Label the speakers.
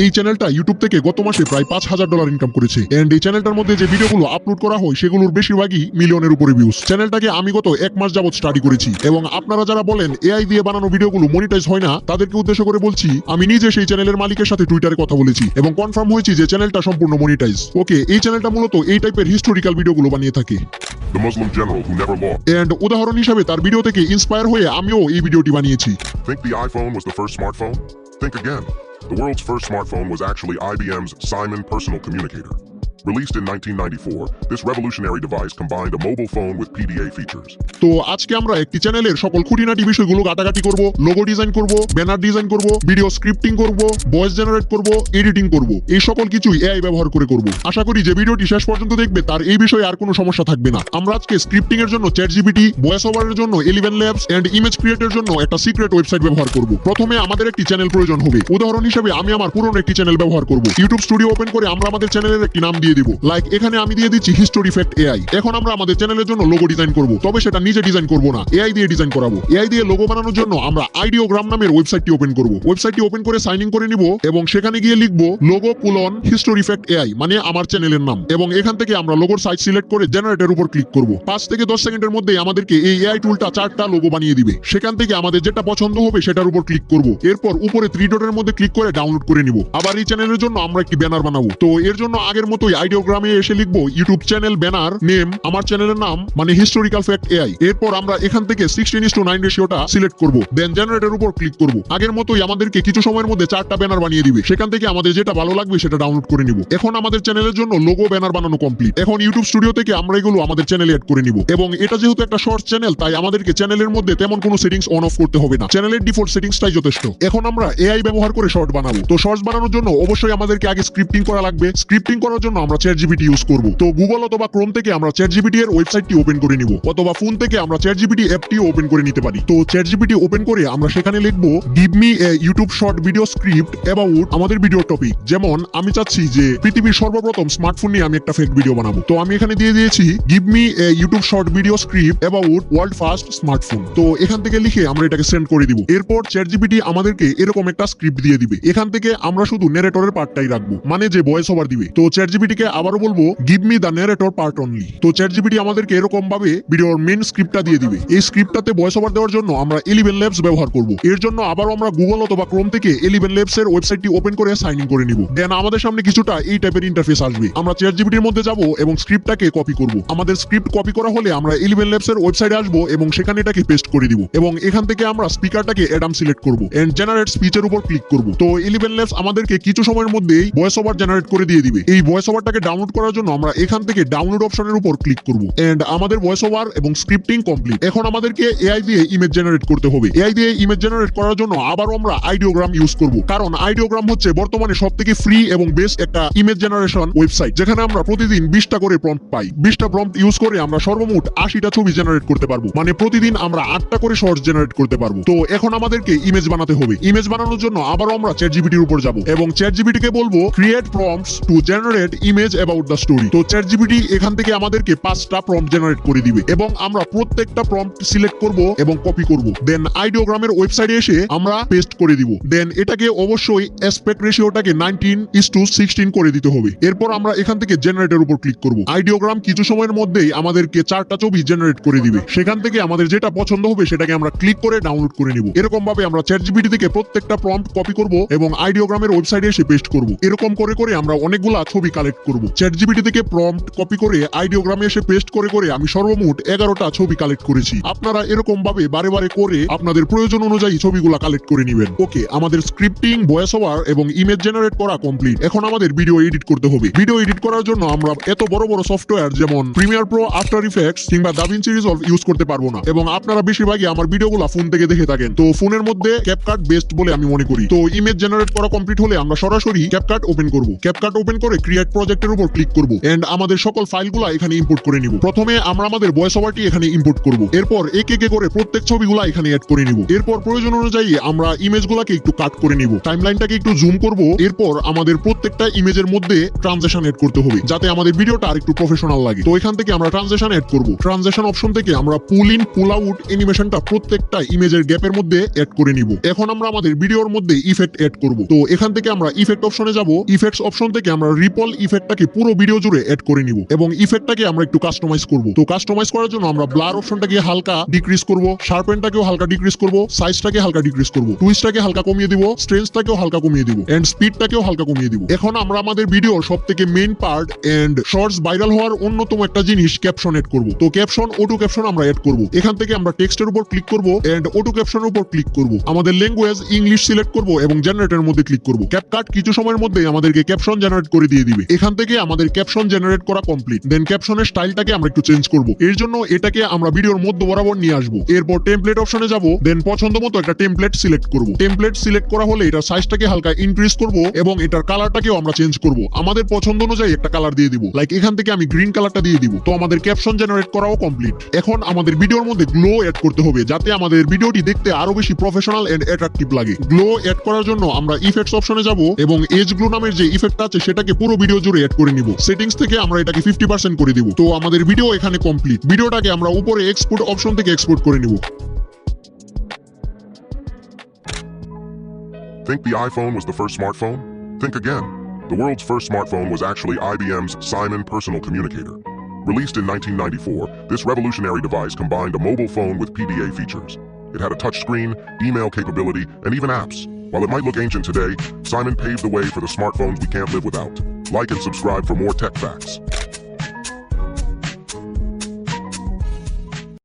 Speaker 1: এই চ্যানেলটা ইউটিউব থেকে গত মাসে প্রায় $5,000 ইনকাম করেছে এন্ড এই চ্যানেলটার মধ্যে যে ভিডিওগুলো আপলোড করা হয় সেগুলোর বেশিরভাগই মিলিয়নের উপরে ভিউজ। চ্যানেলটাকে আমি গত 1 মাস যাবত স্টাডি করেছি এবং আপনারা যারা বলেন এআই দিয়ে বানানো ভিডিওগুলো মনিটাইজ হয় না তাদেরকে উদ্দেশ্য করে বলছি আমি নিজে সেই চ্যানেলের মালিকের সাথে টুইটারে কথা বলেছি এবং কনফার্ম হয়েছি যে চ্যানেলটা সম্পূর্ণ মনিটাইজ। ওকে, এই চ্যানেলটা মূলত এই টাইপের হিস্টোরিক্যাল ভিডিওগুলো বানিয়ে থাকে।
Speaker 2: The Muslim general who never lost.
Speaker 1: And উদাহরণ হিসেবে তার ভিডিও থেকে ইন্সপায়ার হয়ে আমিও এই ভিডিওটি বানিয়েছি।
Speaker 2: Think the iPhone was the first smartphone? Think again. The world's first smartphone was actually IBM's Simon Personal Communicator. Released in 1994, this revolutionary device combined a mobile phone with PDA features.
Speaker 1: তো আজকে আমরা একটি চ্যানেলের সকল খুঁটিনাটি বিষয়গুলো ঘাটাঘাটি করব, লোগো ডিজাইন করব, ব্যানার ডিজাইন করব, ভিডিও স্ক্রিপ্টিং করব, ভয়েস জেনারেট করব, এডিটিং করব। এই সকল কিছুই এআই ব্যবহার করে করব। আশা করি যে ভিডিওটি শেষ পর্যন্ত দেখবে তার এই বিষয়ে আর কোনো সমস্যা থাকবে না। আমরা আজকে স্ক্রিপ্টিং এর জন্য চ্যাটজিপিটি, ভয়েস ওভারের জন্য 11 ল্যাবস এন্ড ইমেজ ক্রিয়েটের জন্য একটা সিক্রেট ওয়েবসাইট ব্যবহার করব। প্রথমে আমাদের একটি চ্যানেল প্রয়োজন হবে। উদাহরণ হিসেবে আমি আমার পুরনো একটি চ্যানেল ব্যবহার করব। ইউটিউব স্টুডিও ওপেন করে আমরা আমাদের চ্যানেলের একটি নাম দিয়ে দিব। লাইক এখানে আমি দিয়ে দিচ্ছি হিস্টোরি ফ্যাক্ট এআই। এখন আমরা আমাদের চ্যানেলের জন্য লোগো ডিজাইন করব, তবে সেটা নিজে ডিজাইন করব না, এআই দিয়ে ডিজাইন করাবো। এআই দিয়ে লোগো বানানোর জন্য আমরা আইডিওগ্রাম নামের ওয়েবসাইটটি ওপেন করব। ওয়েবসাইটটি ওপেন করে সাইন ইন করে নিব এবং সেখানে গিয়ে লিখব logo Phoolan history fact AI, মানে আমার চ্যানেলের নাম। এবং এখান থেকে আমরা লোগোর সাইজ সিলেক্ট করে জেনারেটের উপর ক্লিক করব। 5 থেকে 10 সেকেন্ডের মধ্যে আমাদেরকে এই এআই টুলটা 4টা লোগো বানিয়ে দিবে। সেখান থেকে আমাদের যেটা পছন্দ হবে সেটার উপর ক্লিক করব। এরপর উপরে 3 ডটের মধ্যে ক্লিক করে ডাউনলোড করে নিব। আবার এই চ্যানেলের জন্য আমরা একটি ব্যানার বানাবো। তো এর জন্য আগের মতোই আইডিওগ্রামে এসে লিখব ইউটিউব চ্যানেল ব্যানার নেম, আমার চ্যানেলের নাম মানে হিস্টোরিক্যাল ফ্যাক্ট এআই। এরপর আমরা এখান থেকে 16:9 রেশিওটা সিলেক্ট করব, দেন জেনারেটের উপর ক্লিক করব। আগের মতোই আমাদেরকে কিছু সময়ের মধ্যে 4টা ব্যানার বানিয়ে দিবে। সেখান থেকে আমাদের যেটা ভালো লাগবে সেটা ডাউনলোড করে নিব। এখন আমাদের চ্যানেলের জন্য লোগো ব্যানার বানানো কমপ্লিট। এখন ইউটিউব স্টুডিও থেকে আমরা এগুলো আমাদের চ্যানেলে অ্যাড করে নিব এবং এটা যেহেতু একটা শর্ট চ্যানেল তাই আমাদেরকে চ্যানেলের মধ্যে তেমন কোনো সেটিংস অন অফ করতে হবে না। চ্যানেলের ডিফল্ট সেটিংসটাই যথেষ্ট। এখন আমরা এআই ব্যবহার করে শর্ট বানাবো। তো শর্টস বানানোর জন্য অবশ্যই আমাদেরকে আগে স্ক্রিপ্টিং করা লাগবে। স্ক্রিপ্টিং করার জন্য আমরা চ্যাটজিপিটি ইউজ করব। তো গুগল অথবা ক্রোম থেকে আমরা চ্যাটজিপিটি এর ওয়েবসাইটটি ওপেন করে নিব, অথবা ফোন থেকে আমরা চ্যাটজিপিটি অ্যাপটি ওপেন করে নিতে পারি। তো চ্যাটজিপিটি ওপেন করে আমরা সেখানে লিখব give me a YouTube short video script about আমাদের ভিডিও টপিক। যেমন আমি চাচ্ছি যে পৃথিবীর সর্বপ্রথম স্মার্টফোন নিয়ে আমি একটা ফেক ভিডিও বানাবো। তো আমি এখানে দিয়ে দিয়েছি give me a YouTube short video script about world first smartphone. তো এখান থেকে লিখে আমরা এটাকে সেন্ড করে দিব। এরপর চ্যাটজিপিটি আমাদেরকে এরকম একটা স্ক্রিপ্ট দিয়ে দিবে। এখান থেকে আমরা শুধু ন্যারেটরের পার্টটাই রাখবো, মানে যে ভয়েস ওভার দিবে। তো চ্যাটজিপিটিকে আবারও বলবো give me the narrator part only. তো চ্যাটজিপিটি আমাদেরকে এরকম ভাবে ভিডিওর মেইন স্ক্রিপ্টটা দিয়ে দিবে। এই স্ক্রিপ্টটাতে ভয়েস ওভার দেওয়ার জন্য আমরা 11 ল্যাবস ব্যবহার করব। এর জন্য আবারও আমরা গুগল অথবা ক্রোম থেকে 11 ল্যাবস এর ওয়েবসাইটটি ওপেন করে সাইন ইন করে নিব। দেন আমাদের সামনে কিছুটা এই টাইপের ইন্টারফেস আসবে। আমরা চ্যাটজিপিটির মধ্যে যাব এবং স্ক্রিপ্টটাকে কপি করব। আমাদের স্ক্রিপ্ট কপি করা হলে আমরা 11 ল্যাবস এর ওয়েবসাইটে আসব এবং সেখানে এটাকে পেস্ট করে দিব এবং এখান থেকে আমরা স্পিকারটাকে অ্যাডাম সিলেক্ট করব এন্ড জেনারেট স্পিচের উপর ক্লিক করব। তো 11 ল্যাবস আমাদেরকে কিছু সময়ের মধ্যেই ভয়েস ওভার জেনারেট করে দিয়ে দিবে। এই ভয়েস ওভারটাকে ডাউনলোড করার জন্য আমরা এখান থেকে ডাউনলোড অপশনের উপর ক্লিক করব এন্ড আমাদের ভয়েস ওভার এবং স্ক্রিপ্টিং কমপ্লিট। এখন আমাদেরকে এআই দিয়ে ইমেজ জেনারেট করতে হবে। এআই দিয়ে ইমেজ জেনারেট করার জন্য আবারও আমরা আইডিওগ্রাম ইউজ করব, কারণ আইডিওগ্রাম হচ্ছে বর্তমানে সবথেকে ফ্রি এবং বেস্ট একটা ইমেজ জেনারেশন ওয়েবসাইট, যেখানে আমরা প্রতিদিন 20টা করে প্রম্পট পাই। 20টা প্রম্পট ইউজ করে আমরা সর্বমোট 80টা ছবি জেনারেট করতে পারবো, মানে প্রতিদিন আমরা 8টা করে শর্টস জেনারেট করতে পারবো। তো এখন আমাদেরকে ইমেজ বানাতে হবে। ইমেজ বানানোর জন্য আবারও আমরা চ্যাটজিপিটির উপর যাব এবং চ্যাটজিপিটিকে বলবো create prompts to generate image about the story. তো চ্যাটজিপিটি এখান থেকে আমাদেরকে 5টা প্রম্পট জেনারেট করে দিবে এবং আমরা প্রত্যেকটা প্রম্পট সিলেক্ট করব এবং কপি করব। দেন আইডিওগ্রামের ওয়েবসাইটে এসে আমরা পেস্ট করে দিব। দেন এটাকে অবশ্যই অ্যাসপেক্ট রেশিওটাকে 19:16 করে দিতে হবে। এরপর আমরা এখান থেকে জেনারেটের উপর ক্লিক করব। আইডিওগ্রাম কিছু সময়ের মধ্যেই আমাদেরকে 4টা ছবি জেনারেট করে দিবে। সেখান থেকে আমাদের যেটা পছন্দ হবে সেটাকে আমরা ক্লিক করে ডাউনলোড করে নিব। এরকম ভাবে আমরা চ্যাটজিপিটি থেকে প্রত্যেকটা প্রম্পট কপি করব এবং আইডিওগ্রামের ওয়েবসাইটে এসে পেস্ট করব। এরকম করে করে আমরা অনেকগুলা ছবি কালেক্ট করব। চ্যাটজিপিটি থেকে প্রম্পট কপি করে আইডিওগ্রামে এসে পেস্ট করে করে আমি সর্বমোট 11টা ছবি কালেক্ট করেছি। আপনারা এরকম ভাবে বারে বারে করে আপনাদের প্রয়োজন অনুযায়ী ছবিগুলো কালেক্ট করে নেবেন। ওকে, আমাদের স্ক্রিপ্টিং, ভয়েস ওভার এবং ইমেজ জেনারেট করা কমপ্লিট। এখন আমাদের ভিডিও এডিট করতে হবে। ভিডিও এডিট করার জন্য আমরা এত বড় বড় সফটওয়্যার যেমন প্রিমিয়ার প্রো, আফটার ইফেক্টস কিংবা দাভিঞ্চি রিজলভ ইউজ করতে পারবো না এবং আপনারা বেশিরভাগই আমার ভিডিওগুলো ফোন থেকে দেখে থাকেন। তো ফোনের মধ্যে ক্যাপকাট বেস্ট বলে আমি মনে করি। তো ইমেজ জেনারেট করা কমপ্লিট হলে আমরা সরাসরি ক্যাপকাট ওপেন করব। ক্যাপকাট ওপেন করে ক্রিয়েট প্রজেক্ট সিলেক্টের উপর ক্লিক করব এন্ড আমাদের সকল ফাইলগুলো এখানে ইম্পোর্ট করে নিব। প্রথমে আমরা আমাদের ভয়েস ওভারটি এখানে ইম্পোর্ট করব, এরপর একে একে করে প্রত্যেক ছবিগুলো এখানে অ্যাড করে নিব। এরপর প্রয়োজন অনুযায়ী আমরা ইমেজগুলোকে একটু কাট করে নিব, টাইমলাইনটাকে একটু জুম করব। এরপর আমাদের প্রত্যেকটা ইমেজের মধ্যে ট্রানজিশন এড করতে হবে যাতে আমাদের ভিডিওটা আরেকটু প্রফেশনাল লাগে। তো এখান থেকে আমরা ট্রানজিশন এড করব। ট্রানজিশন অপশন থেকে আমরা পুল ইন পুল আউট অ্যানিমেশনটা প্রত্যেকটা ইমেজের গ্যাপের মধ্যে এড করে নিব। এখন আমরা আমাদের ভিডিওর মধ্যে ইফেক্ট এড করব। তো এখান থেকে আমরা ইফেক্ট অপশনে যাব, ইফেক্টস অপশন থেকে আমরা রিপল ইফেক্টটাকে পুরো ভিডিও জুড়ে এড করে নিব এবং ইফেক্টটাকে আমরা একটু কাস্টমাইজ করব। তো কাস্টমাইজ করার জন্য আমরা ব্লার অপশনটাকে হালকা ডিক্রিজ করব, শার্পেনটাকেও হালকা ডিক্রিজ করব, সাইজটাকে হালকা ডিক্রিজ করব, টুইস্টটাকে হালকা কমিয়ে দিব, স্ট্রেঞ্জটাকেও হালকা কমিয়ে দিব এন্ড স্পিডটাকেও হালকা কমিয়ে দিব। এখন আমরা আমাদের ভিডিওর সবথেকে main part and shorts viral হওয়ার অন্যতম একটা জিনিস ক্যাপশন এড করব। তো ক্যাপশন অটো ক্যাপশন আমরা এড করব। এখান থেকে আমরা টেক্সটের উপর ক্লিক করব এন্ড অটো ক্যাপশনের উপর ক্লিক করব। আমাদের ল্যাঙ্গুয়েজ ইংলিশ সিলেক্ট করব এবং জেনারেটরের মধ্যে ক্লিক করব। ক্যাপকাট কিছু সময়ের মধ্যে আমাদেরকে ক্যাপশন জেনারেট করে দিয়ে দিবে। এখান থেকে আমাদের ক্যাপশন জেনারেট করা কমপ্লিট। দেন ক্যাপশনের স্টাইলটাকে আমরা একটু চেঞ্জ করব। এর জন্য এটাকে আমরা ভিডিওর মধ্য বরাবর নিয়ে আসবো। এরপর টেমপ্লেট অপশনে যাব, দেন পছন্দ মতো একটা টেমপ্লেট সিলেক্ট করব। টেমপ্লেট সিলেক্ট করা হলে এটার সাইজটাকে হালকা ইনক্রিজ করব এবং এটার কালারটাকেও আমরা চেঞ্জ করব। আমাদের পছন্দ অনুযায়ী একটা কালার দিয়ে দিব, লাইক এখান থেকে আমি গ্রিন কালারটা দিয়ে দিব। তো আমাদের ক্যাপশন জেনারেট করাও কমপ্লিট। এখন আমাদের ভিডিওর মধ্যে গ্লো এড করতে হবে যাতে আমাদের ভিডিওটি দেখতে আরো বেশি প্রফেশনাল এন্ড অ্যাট্রাকটিভ লাগে। গ্লো এড করার জন্য আমরা ইফেক্টস অপশনে যাব এবং এজ গ্লো নামের যে ইফেক্ট আছে সেটাকে পুরো ভিডিও জুড়ে এড করে নিব। সেটিংস থেকে আমরা এটাকে 50% করে দিব। তো আমাদের ভিডিও এখানে কমপ্লিট। ভিডিওটাকে আমরা উপরে এক্সপোর্ট অপশন থেকে এক্সপোর্ট করে নিব।
Speaker 2: Think the iPhone was the first smartphone? Think again. The world's first smartphone was actually IBM's Simon Personal Communicator. Released in 1994, this revolutionary device combined a mobile phone with PDA features. It had a touch screen, email capability, and even apps. While it might look ancient today, Simon paved the way for the smartphones we can't live without. Like and subscribe for more tech facts.